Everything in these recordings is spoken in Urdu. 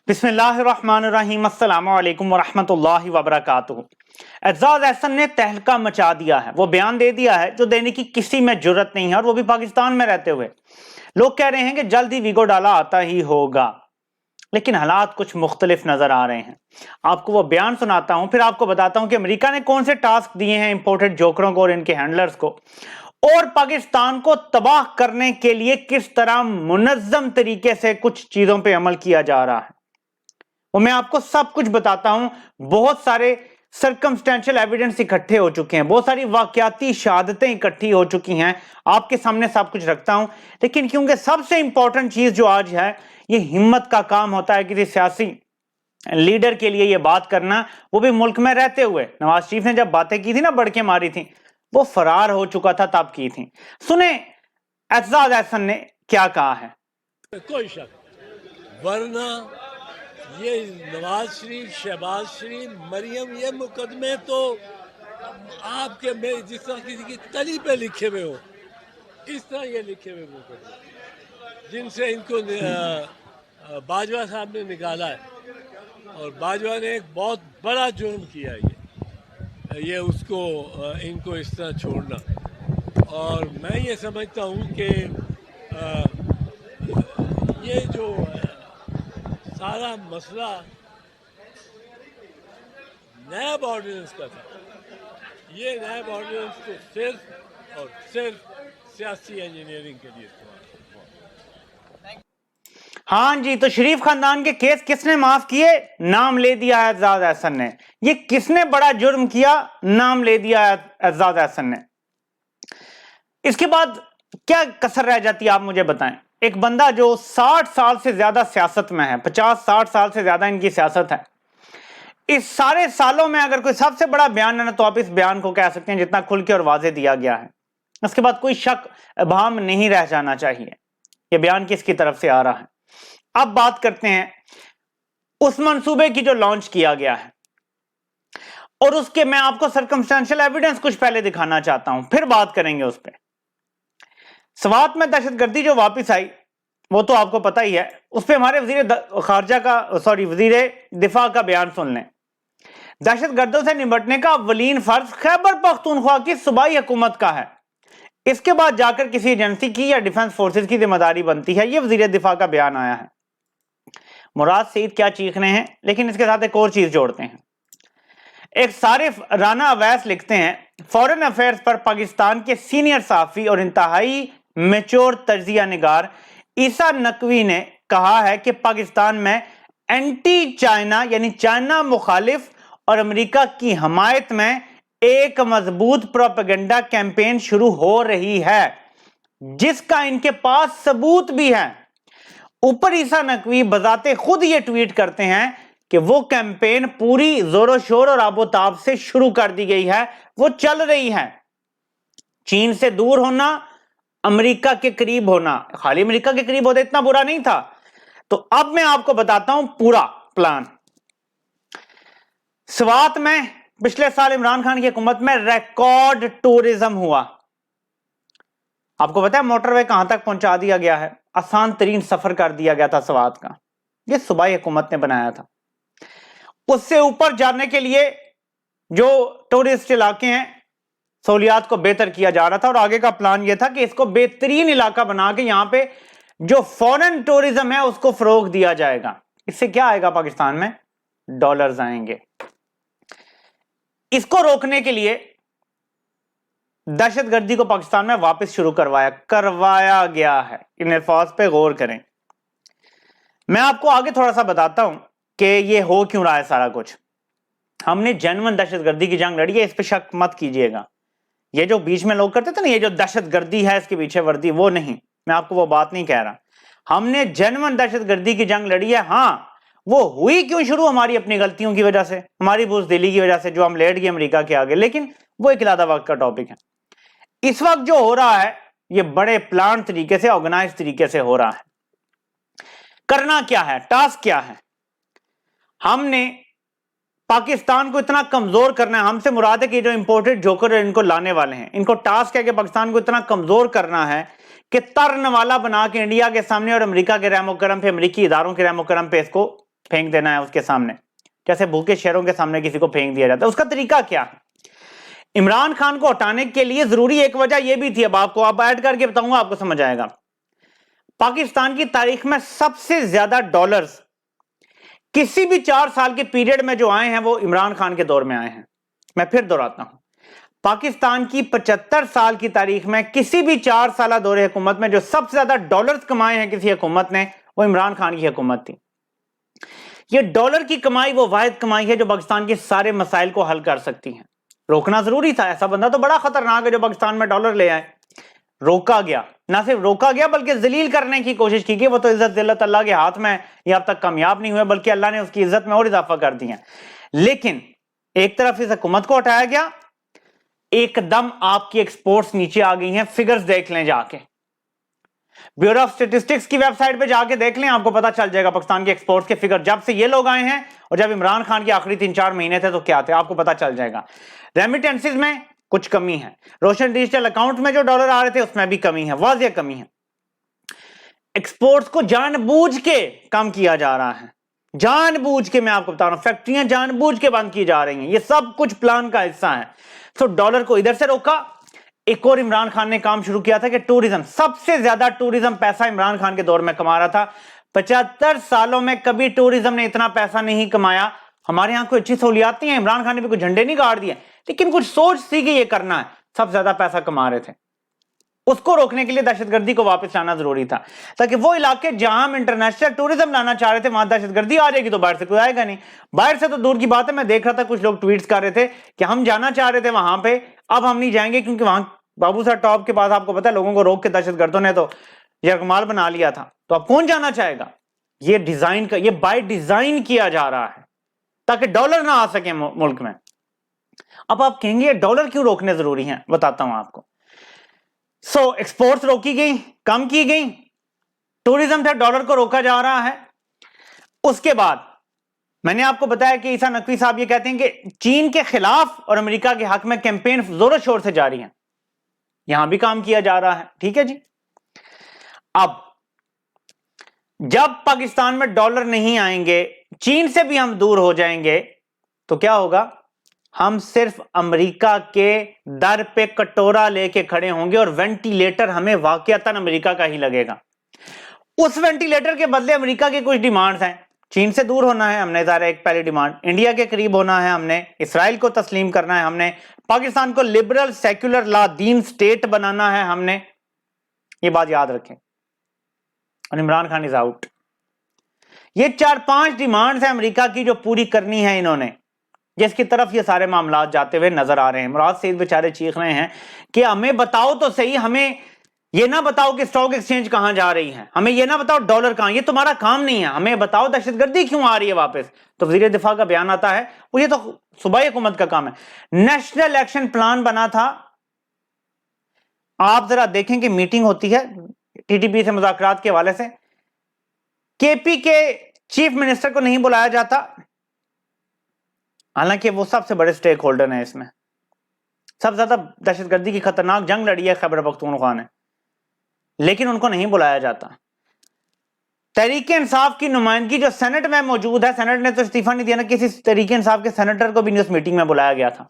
بسم اللہ الرحمن الرحیم، السلام علیکم ورحمۃ اللہ وبرکاتہ۔ اعزاز احسن نے تہلکہ مچا دیا ہے، وہ بیان دے دیا ہے جو دینے کی کسی میں جرت نہیں ہے، اور وہ بھی پاکستان میں رہتے ہوئے۔ لوگ کہہ رہے ہیں کہ جلد ہی ویگو ڈالا آتا ہی ہوگا، لیکن حالات کچھ مختلف نظر آ رہے ہیں۔ آپ کو وہ بیان سناتا ہوں، پھر آپ کو بتاتا ہوں کہ امریکہ نے کون سے ٹاسک دیے ہیں امپورٹڈ جوکروں کو اور ان کے ہینڈلرز کو، اور پاکستان کو تباہ کرنے کے لیے کس طرح منظم طریقے سے کچھ چیزوں پہ عمل کیا جا رہا ہے، وہ میں آپ کو سب کچھ بتاتا ہوں۔ بہت سارے سرکمسٹینشل ایویڈنس اکٹھے ہو چکے ہیں، بہت ساری واقعاتی شہادتیں اکٹھی ہو چکی ہیں، آپ کے سامنے سب کچھ رکھتا ہوں۔ لیکن کیونکہ سب سے امپورٹنٹ چیز جو آج ہے، یہ ہمت کا کام ہوتا ہے کسی سیاسی لیڈر کے لیے یہ بات کرنا، وہ بھی ملک میں رہتے ہوئے۔ نواز شریف نے جب باتیں کی تھی نا، بڑھ کے ماری تھی، وہ فرار ہو چکا تھا تب کی تھی۔ سنیں اعزاز احسن نے کیا کہا ہے۔ کوئی شک، ورنہ یہ نواز شریف، شہباز شریف، مریم، یہ مقدمے تو آپ کے میں جس طرح کسی کی تلی پہ لکھے ہوئے ہو، اس طرح یہ لکھے ہوئے مقدمے جن سے ان کو باجوہ صاحب نے نکالا ہے، اور باجوہ نے ایک بہت بڑا جرم کیا ہے یہ اس کو ان کو اس طرح چھوڑنا۔ اور میں یہ سمجھتا ہوں کہ یہ جو سارا مسئلہ نیب آرڈیننس کا تھا، یہ نیب آرڈیننس تو صرف اور صرف سیاسی انجینئرنگ کے لیے استعمال ہے۔ ہاں جی، تو شریف خاندان کے کیس کس نے معاف کیے؟ نام لے دیا ہے اعزاز احسن نے۔ یہ کس نے بڑا جرم کیا؟ نام لے دیا ہے اعزاز احسن نے۔ اس کے بعد کیا کسر رہ جاتی ہے آپ مجھے بتائیں۔ ایک بندہ جو 60 سال سے زیادہ سیاست میں ہے، 50-60 سال سے زیادہ ان کی سیاست ہے، اس سارے سالوں میں اگر کوئی سب سے بڑا بیان ہے نا، تو آپ اس بیان کو کہہ سکتے ہیں جتنا کھل کے اور واضح دیا گیا ہے۔ اس کے بعد کوئی شک ابہام نہیں رہ جانا چاہیے یہ بیان کس کی طرف سے آ رہا ہے۔ اب بات کرتے ہیں اس منصوبے کی جو لانچ کیا گیا ہے، اور اس کے میں آپ کو سرکمسٹینشل ایویڈنس کچھ پہلے دکھانا چاہتا ہوں، پھر بات کریں گے اس پہ۔ سوات میں دہشت گردی جو واپس آئی، وہ تو آپ کو پتہ ہی ہے، اس پہ ہمارے وزیر دفاع کا بیان سن لیں۔ دہشت گردوں سے نمٹنے کا اولین فرض خیبر پختونخوا کی صوبائی حکومت کا ہے، اس کے بعد جا کر کسی ایجنسی کی یا ڈیفنس فورسز کی ذمہ داری بنتی ہے۔ یہ وزیر دفاع کا بیان آیا ہے۔ مراد سعید کیا چیخ رہے ہیں، لیکن اس کے ساتھ ایک اور چیز جوڑتے ہیں۔ ایک صارف رانا اویس لکھتے ہیں، فورن افیئرز پر پاکستان کے سینئر صحافی اور انتہائی میچور تجزیہ نگار عیسیٰ نقوی نے کہا ہے کہ پاکستان میں اینٹی چائنا یعنی چائنا مخالف اور امریکہ کی حمایت میں ایک مضبوط پروپیگنڈا کیمپین شروع ہو رہی ہے، جس کا ان کے پاس ثبوت بھی ہے۔ اوپر عیسیٰ نقوی بذات خود یہ ٹویٹ کرتے ہیں کہ وہ کیمپین پوری زور و شور اور آب و تاب سے شروع کر دی گئی ہے، وہ چل رہی ہے۔ چین سے دور ہونا، امریکہ کے قریب ہونا، خالی امریکہ کے قریب ہوتا اتنا برا نہیں تھا۔ تو اب میں آپ کو بتاتا ہوں پورا پلان۔ سوات میں پچھلے سال عمران خان کی حکومت میں ریکارڈ ٹورزم ہوا۔ آپ کو پتا ہے موٹر وے کہاں تک پہنچا دیا گیا ہے؟ آسان ترین سفر کر دیا گیا تھا سوات کا، یہ صوبائی حکومت نے بنایا تھا۔ اس سے اوپر جانے کے لیے جو ٹورسٹ علاقے ہیں، سہولیات کو بہتر کیا جا رہا تھا، اور آگے کا پلان یہ تھا کہ اس کو بہترین علاقہ بنا کے یہاں پہ جو فورن ٹورزم ہے اس کو فروغ دیا جائے گا۔ اس سے کیا آئے گا؟ پاکستان میں ڈالرز آئیں گے۔ اس کو روکنے کے لیے دہشت گردی کو پاکستان میں واپس شروع کروایا گیا ہے۔ ان الفاظ پہ غور کریں۔ میں آپ کو آگے تھوڑا سا بتاتا ہوں کہ یہ ہو کیوں رہا ہے سارا کچھ۔ ہم نے جنون دہشت گردی کی جنگ لڑی ہے، اس پہ شک مت کیجئے گا۔ یہ جو بیچ میں لوگ کرتے تھے نا، یہ جو دہشت گردی ہے اس کے پیچھے وردی، وہ نہیں، میں آپ کو وہ بات نہیں کہہ رہا۔ ہم نے جنون دہشت گردی کی جنگ لڑی ہے۔ ہاں، وہ ہوئی کیوں شروع؟ ہماری اپنی غلطیوں کی وجہ سے، ہماری بزدلی کی وجہ سے، جو ہم لیٹ گئے امریکہ کے آگے، لیکن وہ ایک علیحدہ وقت کا ٹاپک ہے۔ اس وقت جو ہو رہا ہے یہ بڑے پلان طریقے سے، آرگنائز طریقے سے ہو رہا ہے۔ کرنا کیا ہے؟ ٹاسک کیا ہے؟ ہم نے پاکستان کو اتنا کمزور کرنا ہے، ہم سے مراد ہے کہ جو امپورٹڈ جوکر ان کو لانے والے ہیں، ان کو ٹاسک ہے کہ پاکستان کو اتنا کمزور کرنا ہے کہ ترن والا بنا کے انڈیا کے سامنے اور امریکہ کے رحم و کرم پہ، امریکی اداروں کے رحم و کرم پہ اس کو پھینک دینا ہے اس کے سامنے، جیسے بھوکے شیروں کے سامنے کسی کو پھینک دیا جاتا ہے۔ اس کا طریقہ کیا ہے؟ عمران خان کو ہٹانے کے لیے ضروری ایک وجہ یہ بھی تھی، اب آپ کو اب ایڈ کر کے بتاؤں گا، آپ کو سمجھ آئے گا۔ پاکستان کی تاریخ میں سب سے زیادہ ڈالرز کسی بھی 4 سال کے پیریڈ میں جو آئے ہیں وہ عمران خان کے دور میں آئے ہیں۔ میں پھر دہراتا ہوں، پاکستان کی 75 سال کی تاریخ میں کسی بھی 4 سالہ دور حکومت میں جو سب سے زیادہ ڈالرز کمائے ہیں کسی حکومت نے، وہ عمران خان کی حکومت تھی۔ یہ ڈالر کی کمائی وہ واحد کمائی ہے جو پاکستان کے سارے مسائل کو حل کر سکتی ہے۔ روکنا ضروری تھا، ایسا بندہ تو بڑا خطرناک ہے جو پاکستان میں ڈالر لے آئے۔ روکا گیا، نہ صرف روکا گیا بلکہ ذلیل کرنے کی کوشش کی گئی۔ وہ تو عزت ذلت اللہ کے ہاتھ میں، یہ اب تک کامیاب نہیں ہوئے، بلکہ اللہ نے اس کی عزت میں اور اضافہ کر دیا۔ لیکن ایک طرف اس حکومت کو ہٹایا گیا، ایک دم آپ کی ایکسپورٹس نیچے آ گئی ہیں۔ فگرز دیکھ لیں جا کے، بیورو آف اسٹیٹسٹکس کی ویب سائٹ پہ جا کے دیکھ لیں، آپ کو پتا چل جائے گا پاکستان کے ایکسپورٹس کے فگر جب سے یہ لوگ آئے ہیں اور جب عمران خان کے آخری 3-4 مہینے تھے تو کیا تھے، آپ کو پتا چل جائے گا۔ ریمیٹنسز میں کچھ کمی ہے، روشن ڈیجیٹل اکاؤنٹ میں جو ڈالر آ رہے تھے اس میں بھی کمی ہے، واضح کمی ہے۔ ایکسپورٹس کو جان بوجھ کے کم کیا جا رہا ہے، جان بوجھ کے، میں آپ کو بتا رہا ہوں، فیکٹریاں جان بوجھ کے بند کی جا رہی ہیں، یہ سب کچھ پلان کا حصہ ہے۔ تو ڈالر کو ادھر سے روکا۔ ایک اور عمران خان نے کام شروع کیا تھا کہ ٹورزم، سب سے زیادہ ٹورزم پیسہ عمران خان کے دور میں کما رہا تھا۔ 75 سالوں میں کبھی ٹورزم نے اتنا پیسہ نہیں کمایا۔ ہمارے ہاں کوئی اچھی سہولیات نہیں ہیں، عمران خان نے بھی کوئی جھنڈے نہیں گاڑ دیے، لیکن کچھ سوچ سی کہ یہ کرنا ہے، سب سے زیادہ پیسہ کما رہے تھے۔ اس کو روکنے کے لیے دہشت گردی کو واپس لانا ضروری تھا، تاکہ وہ علاقے جہاں ہم انٹرنیشنل ٹورزم لانا چاہ رہے تھے وہاں دہشت گردی آ جائے گی تو باہر سے کوئی آئے گا نہیں۔ باہر سے تو دور کی بات ہے، میں دیکھ رہا تھا کچھ لوگ ٹویٹس کر رہے تھے کہ ہم جانا چاہ رہے تھے وہاں پہ، اب ہم نہیں جائیں گے کیونکہ وہاں بابو صاحب ٹاپ کے پاس آپ کو پتا ہے لوگوں کو روک کے دہشت گردوں نے تو یرغمال بنا لیا تھا، تو اب کون جانا چاہے گا؟ یہ ڈیزائن کا، یہ بائی ڈیزائن کیا جا رہا ہے تاکہ ڈالر نہ آ سکے ملک میں۔ اب آپ کہیں گے یہ ڈالر کیوں روکنے ضروری ہیں، بتاتا ہوں آپ کو۔ ایکسپورٹس روکی گئی، کم کی گئی، ٹورزم تھا، ڈالر کو روکا جا رہا ہے۔ اس کے بعد میں نے آپ کو بتایا کہ عیسیٰ نقوی صاحب یہ کہتے ہیں کہ چین کے خلاف اور امریکہ کے حق میں کیمپین زور و شور سے جاری ہے، یہاں بھی کام کیا جا رہا ہے، ٹھیک ہے جی۔ اب جب پاکستان میں ڈالر نہیں آئیں گے، چین سے بھی ہم دور ہو جائیں گے، تو کیا ہوگا؟ ہم صرف امریکہ کے در پہ کٹورا لے کے کھڑے ہوں گے اور وینٹیلیٹر ہمیں واقعتاً امریکہ کا ہی لگے گا۔ اس وینٹیلیٹر کے بدلے امریکہ کی کچھ ڈیمانڈز ہیں، چین سے دور ہونا ہے ہم نے، ظاہر ایک پہلی ڈیمانڈ، انڈیا کے قریب ہونا ہے ہم نے، اسرائیل کو تسلیم کرنا ہے ہم نے، پاکستان کو لبرل سیکولر لا دین سٹیٹ بنانا ہے ہم نے، یہ بات یاد رکھیں۔ اور عمران خان از آؤٹ۔ یہ 4-5 ڈیمانڈز ہیں امریکہ کی جو پوری کرنی ہے انہوں نے، جس کی طرف یہ سارے معاملات جاتے ہوئے نظر آ رہے ہیں۔ مراد سعید بیچارے چیخ رہے ہیں کہ ہمیں بتاؤ تو صحیح، ہمیں یہ نہ بتاؤ کہ اسٹاک ایکسچینج کہاں جا رہی ہے، ہمیں یہ نہ بتاؤ ڈالر کہاں، یہ تمہارا کام نہیں ہے، ہمیں بتاؤ دہشت گردی کیوں آ رہی ہے واپس۔ تو وزیر دفاع کا بیان آتا ہے، وہ یہ تو صوبائی حکومت کا کام ہے۔ نیشنل ایکشن پلان بنا تھا، آپ ذرا دیکھیں کہ میٹنگ ہوتی ہے ٹی ٹی پی سے مذاکرات کے حوالے سے، کے پی کے چیف منسٹر کو نہیں بلایا جاتا، حالانکہ وہ سب سے بڑے سٹیک ہولڈر ہیں اس میں، سب سے زیادہ دہشت گردی کی خطرناک جنگ لڑی ہے خیبر پختونخوا نے، لیکن ان کو نہیں بلایا جاتا۔ تحریک انصاف کی نمائندگی جو سینٹ میں موجود ہے، سینٹ نے تو استعفیٰ نہیں دیا نا، کسی تحریک انصاف کے سینیٹر کو بھی نہیں اس میٹنگ میں بلایا گیا تھا،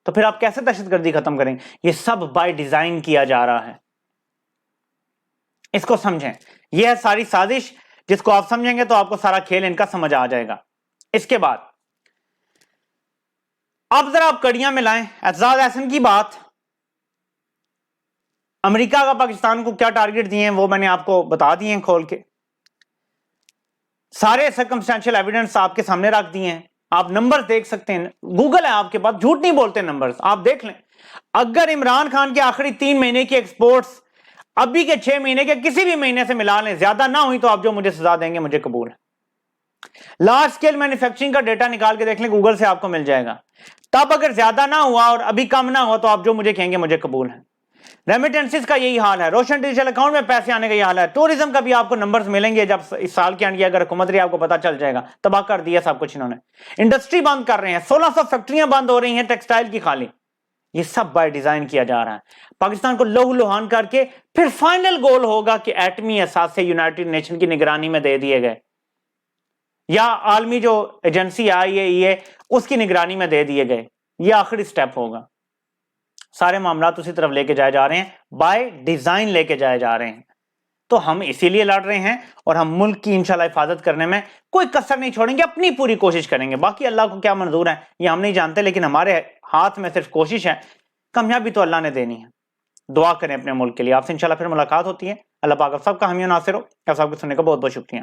تو پھر آپ کیسے دہشت گردی ختم کریں گے؟ یہ سب بائی ڈیزائن کیا جا رہا ہے، اس کو سمجھیں، یہ ہے ساری سازش، جس کو آپ سمجھیں گے تو آپ کو سارا کھیل ان کا سمجھ آ جائے گا۔ اس کے بعد اب ذرا آپ کڑیاں میں لائیں اعتزاز احسن کی بات، امریکہ کا پاکستان کو کیا ٹارگٹ دیے ہیں وہ میں نے آپ کو بتا دیے ہیں کھول کے، سارے سرکمسٹینشل ایویڈنس آپ کے سامنے رکھ دیے ہیں، آپ نمبر دیکھ سکتے ہیں، گوگل ہے آپ کے پاس، جھوٹ نہیں بولتے نمبرز، آپ دیکھ لیں۔ اگر عمران خان کے آخری 3 مہینے کی ایکسپورٹس ابھی کے 6 مہینے کے کسی بھی مہینے سے ملا لیں، زیادہ نہ ہوئی تو آپ جو مجھے سزا دیں گے مجھے قبول ہے۔ لارج سکیل مینوفیکچرنگ کا ڈیٹا نکال کے دیکھ لیں، گوگل سے آپ کو مل جائے گا۔ تب اگر زیادہ نہ ہوا اور ابھی کم نہ ہوا تو آپ جو مجھے کہیں گے مجھے قبول ہے۔ ریمیٹنسز کا یہی حال ہے، روشن ڈیجیٹل اکاؤنٹ میں پیسے آنے کا یہ حال ہے، ٹورزم کا بھی آپ کو نمبرز ملیں گے جب اس سال کے انڈیا اگر حکومت رہی آپ کو پتا چل جائے گا، تباہ کر دیا سب کچھ انہوں نے، انڈسٹری بند کر رہے ہیں، 1600 فیکٹریاں بند ہو رہی ہیں ٹیکسٹائل کی خالی، یہ سب بائی ڈیزائن کیا جا رہا ہے۔ پاکستان کو لہو لہان کر کے پھر فائنل گول ہوگا کہ ایٹمی اثاثے یونائٹڈ نیشن کی نگرانی میں دے دیے گئے، یا عالمی جو ایجنسی آئی ہے اس کی نگرانی میں دے دیے گئے. یہ آخری سٹیپ ہوگا. سارے معاملات اسی طرف لے کے جائے جا رہے ہیں، بائی ڈیزائن لے کے جائے جا رہے ہیں. تو ہم اسی لیے لڑ رہے ہیں اور ہم ملک کی انشاءاللہ حفاظت کرنے میں کوئی کسر نہیں چھوڑیں گے، اپنی پوری کوشش کریں گے. باقی اللہ کو کیا منظور ہے یہ ہم نہیں جانتے، لیکن ہمارے ہاتھ میں صرف کوشش ہے. کامیابی تو اللہ نے دینی ہے. دعا کریں اپنے ملک کے لیے. آپ سے انشاءاللہ پھر ملاقات ہوتی ہے. اللہ پاک آپ سب کا حامی و ناصر ہو. آپ سب کو سننے کا بہت بہت شکریہ.